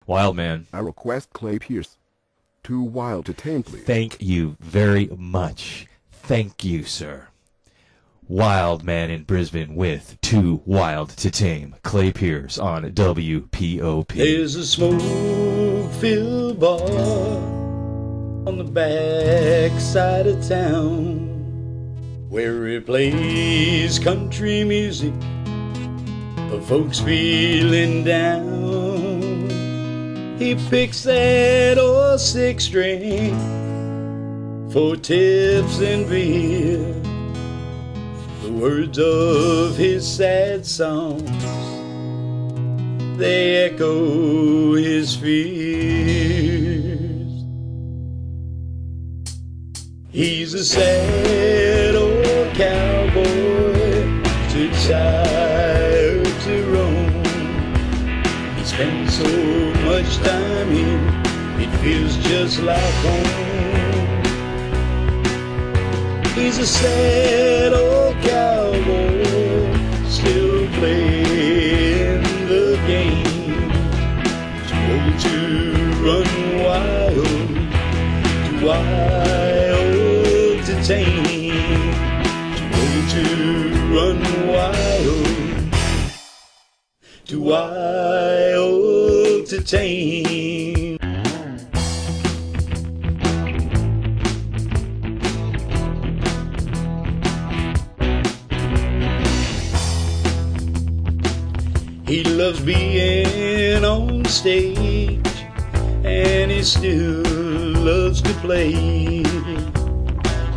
Wild man. I request Clay Pierce. Too wild to tame, please. Thank you very much. Thank you, sir. Wild man in Brisbane with Too Wild to Tame. Clay Pierce on WPOP. There's a smoke-filled bar on the back side of town where it plays country music for folks feeling down. He picks that old six string for tips and beer. The words of his sad songs, they echo his fears. He's a sad old cowboy, too tired to roam. He spends so much time here, it feels just like home. He's a sad old cowboy, still playing the game. Too old to run wild, too wild to tame. Too old to run wild, too wild to tame. He loves being on stage, and he still loves to play.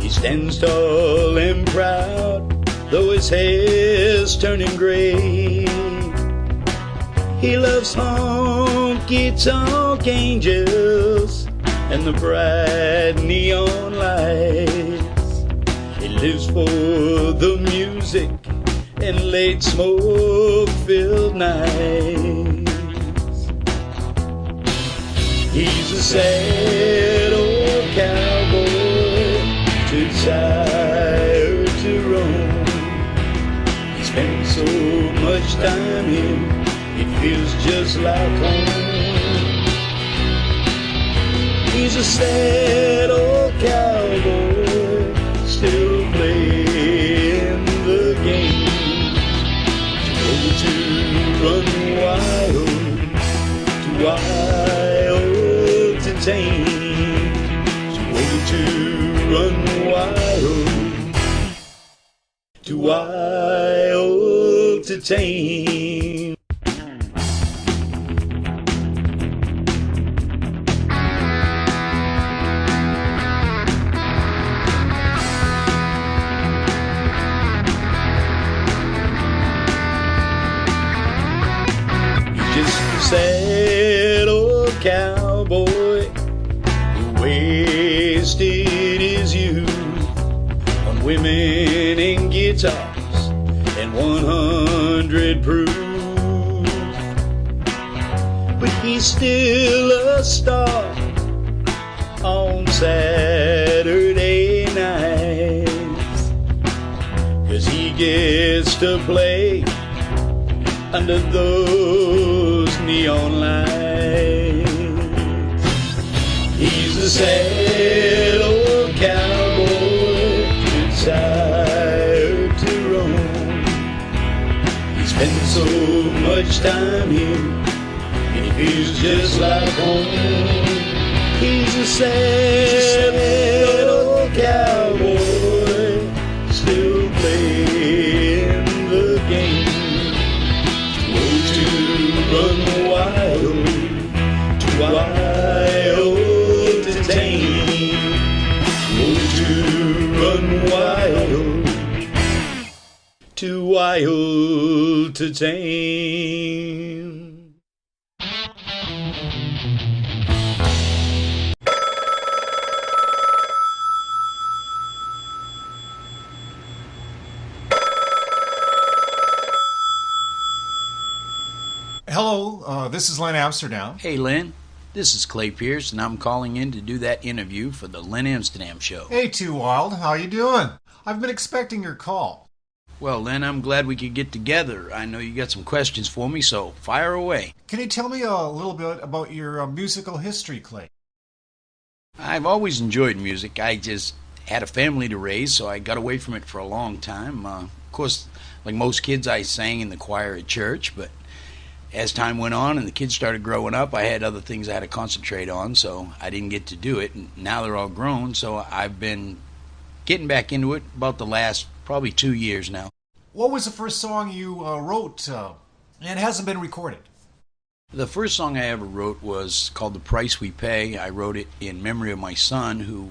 He stands tall and proud, though his hair's turning gray. He loves honky-tonk angels and the bright neon lights. He lives for the music and late smoke-filled nights. He's a sad old cowboy, too tired to roam. He spends so much time here, it feels just like home. He's a sad old cowboy, still playing the game. To run wild, too wild to tame. Too old to run wild, too wild to tame. Sad old cowboy who wasted his youth on women and guitars and 100 proof. But he's still a star on Saturday nights, 'cause he gets to play under those neon lights. He's a sad old cowboy, too tired to roam. He spends so much time here, and he feels just like home. He's a sad old cowboy, still playing the game. Run wild, too wild to tame. Oh, to run wild, too wild to tame. Hello, this is Len Amsterdam. Hey, Lynn. This is Clay Pierce, and I'm calling in to do that interview for the Len Amsterdam Show. Hey, Too Wild, how you doing? I've been expecting your call. Well, Len, I'm glad we could get together. I know you got some questions for me, so fire away. Can you tell me a little bit about your musical history, Clay? I've always enjoyed music. I just had a family to raise, so I got away from it for a long time. Of course, like most kids, I sang in the choir at church, but as time went on and the kids started growing up, I had other things I had to concentrate on, so I didn't get to do it. And now they're all grown, so I've been getting back into it about the last probably 2 years now. What was the first song you wrote and hasn't been recorded? The first song I ever wrote was called The Price We Pay. I wrote it in memory of my son, who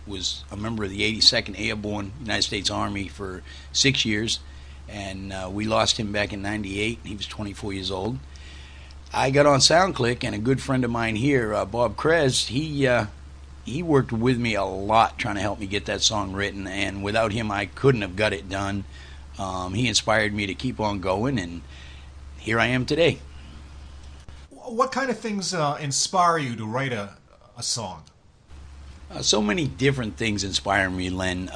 was a member of the 82nd Airborne United States Army for 6 years, and we lost him back in '98. He was 24 years old. I got on SoundClick, and a good friend of mine here, Bob Krez, he worked with me a lot trying to help me get that song written, and without him I couldn't have got it done. He inspired me to keep on going, and here I am today. What kind of things inspire you to write a song? So many different things inspire me, Len.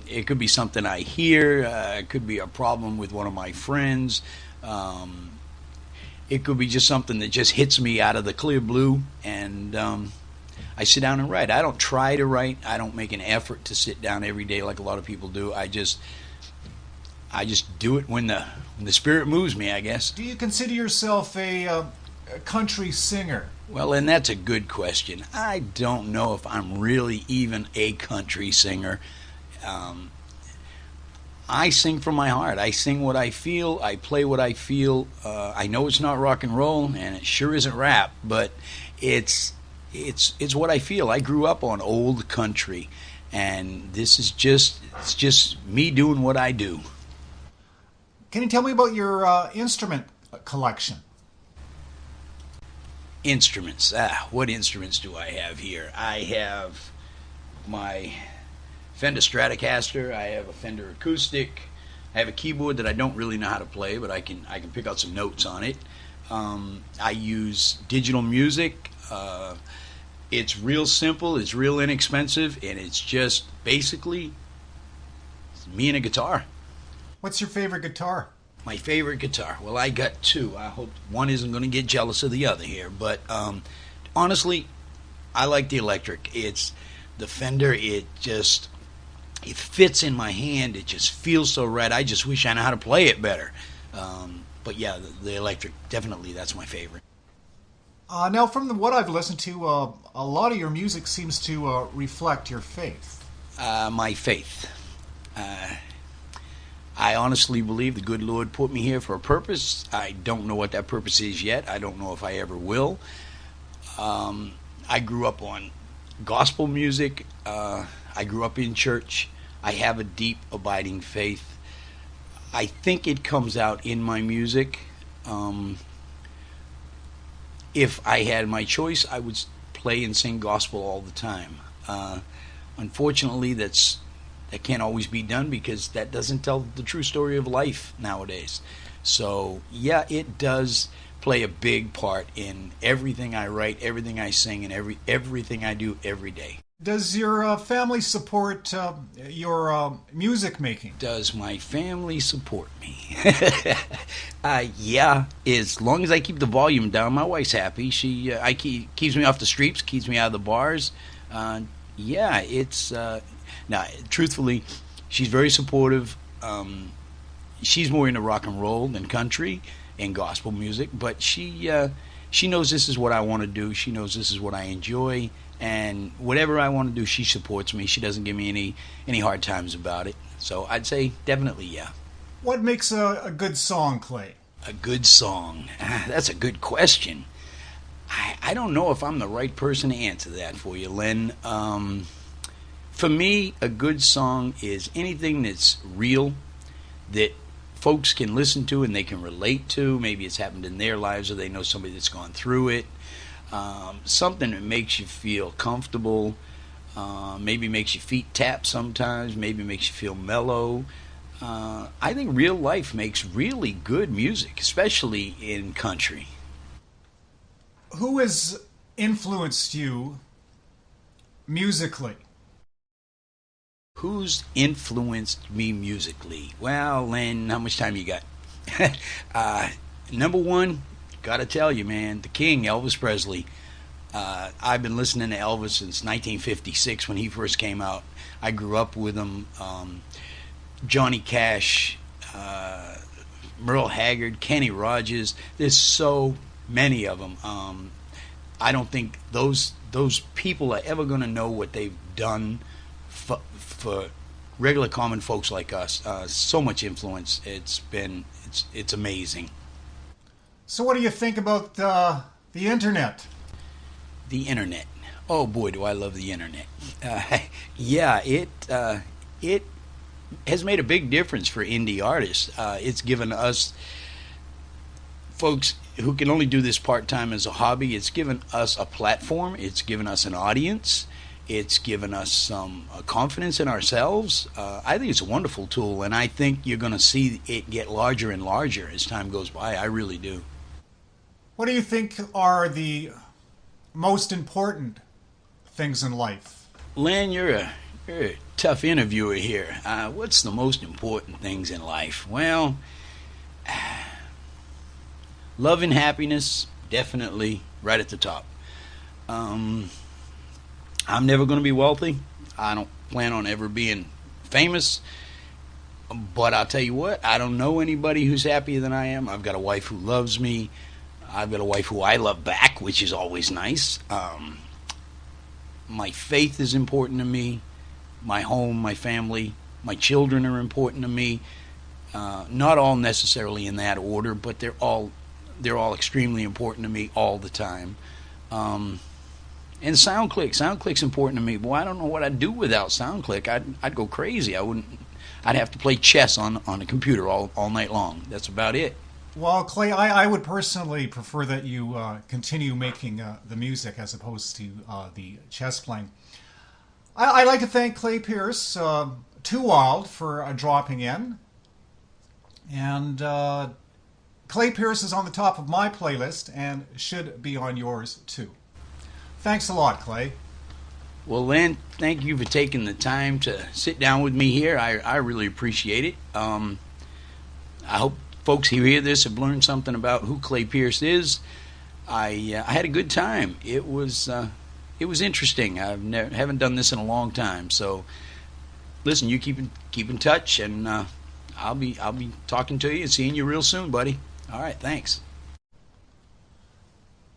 It could be something I hear. It could be a problem with one of my friends. It could be just something that just hits me out of the clear blue, and I sit down and write. I don't try to write. I don't make an effort to sit down every day like a lot of people do. I just do it when the spirit moves me, I guess. Do you consider yourself a country singer? Well, and that's a good question. I don't know if I'm really even a country singer. I sing from my heart. I sing what I feel. I play what I feel. I know it's not rock and roll, and it sure isn't rap, but it's what I feel. I grew up on old country, and this is just me doing what I do. Can you tell me about your instrument collection? Instruments. What instruments do I have here? I have my Fender Stratocaster. I have a Fender acoustic. I have a keyboard that I don't really know how to play, but I can pick out some notes on it. I use digital music. It's real simple. It's real inexpensive, and it's just basically me and a guitar. What's your favorite guitar? My favorite guitar. Well, I got two. I hope one isn't going to get jealous of the other here. But honestly, I like the electric. It's the Fender. It fits in my hand. It just feels so right. I just wish I knew how to play it better. But yeah, the electric, definitely, that's my favorite. Now, from what I've listened to, a lot of your music seems to reflect your faith. My faith. I honestly believe the good Lord put me here for a purpose. I don't know what that purpose is yet. I don't know if I ever will. I grew up on gospel music. I grew up in church. I have a deep, abiding faith. I think it comes out in my music. If I had my choice, I would play and sing gospel all the time. Unfortunately, that can't always be done because that doesn't tell the true story of life nowadays. So, yeah, it does play a big part in everything I write, everything I sing, and everything I do every day. Does your family support your music making? Does my family support me? Yeah, as long as I keep the volume down, my wife's happy. She keeps me off the streets, keeps me out of the bars. Yeah, it's... Now, truthfully, she's very supportive. She's more into rock and roll than country and gospel music, but she knows this is what I want to do. She knows this is what I enjoy, and whatever I want to do, she supports me. She doesn't give me any hard times about it. So I'd say definitely, yeah. What makes a good song, Clay? A good song? That's a good question. I don't know if I'm the right person to answer that for you, Len. For me, a good song is anything that's real, that folks can listen to and they can relate to. Maybe it's happened in their lives or they know somebody that's gone through it. Something that makes you feel comfortable, maybe makes your feet tap sometimes, maybe makes you feel mellow. I think real life makes really good music, especially in country. Who has influenced you musically? Who's influenced me musically? Well, Len, how much time you got? Number one, gotta tell you, man, the king, Elvis Presley. I've been listening to Elvis since 1956 when he first came out. I grew up with him. Johnny Cash, Merle Haggard, Kenny Rogers. There's so many of them. I don't think those people are ever going to know what they've done for regular common folks like us. So much influence. It's amazing. So what do you think about the internet? The internet. Oh boy, do I love the internet. Yeah, it has made a big difference for indie artists. It's given us folks who can only do this part-time as a hobby, it's given us a platform, it's given us an audience, it's given us some confidence in ourselves. I think it's a wonderful tool, and I think you're going to see it get larger and larger as time goes by. I really do. What do you think are the most important things in life? Len, you're a tough interviewer here. What's the most important things in life? Well, love and happiness, definitely right at the top. I'm never going to be wealthy. I don't plan on ever being famous. But I'll tell you what, I don't know anybody who's happier than I am. I've got a wife who loves me. I've got a wife who I love back, which is always nice. My faith is important to me. My home, my family, my children are important to me. Not all necessarily in that order, but they're all extremely important to me all the time. And SoundClick's important to me. Boy, I don't know what I'd do without SoundClick. I'd go crazy. I'd have to play chess on a computer all night long. That's about it. Well, Clay, I would personally prefer that you continue making the music as opposed to the chess playing. I'd like to thank Clay Pierce, Too Wild, for dropping in. And Clay Pierce is on the top of my playlist and should be on yours too. Thanks a lot, Clay. Well, Len, thank you for taking the time to sit down with me here. I really appreciate it. I hope folks who hear this have learned something about who Clay Pierce is. I had a good time. It was interesting. I haven't done this in a long time. So, listen, you keep in touch, and I'll be talking to you and seeing you real soon, buddy. All right, thanks.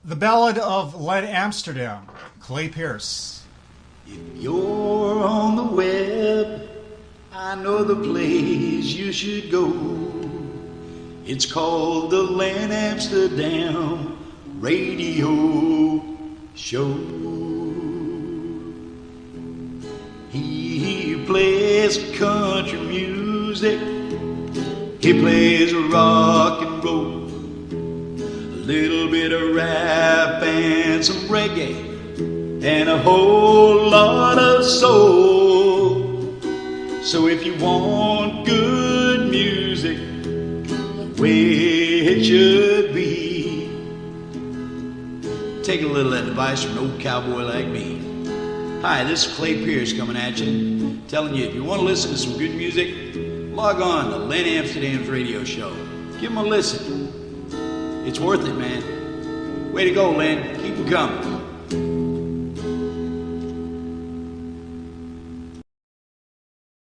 The Ballad of Len Amsterdam, Clay Pierce. If you're on the web, I know the place you should go. It's called the Len Amsterdam Radio Show. He plays country music. He plays rock and roll. A little bit of rap and some reggae and a whole lot of soul. So if you want good music, way it should be, take a little advice from an old cowboy like me. Hi, this is Clay Pierce coming at you, telling you if you want to listen to some good music, log on to Len Amsterdam's radio show. Give him a listen. It's worth it, man. Way to go, Len. Keep 'em coming.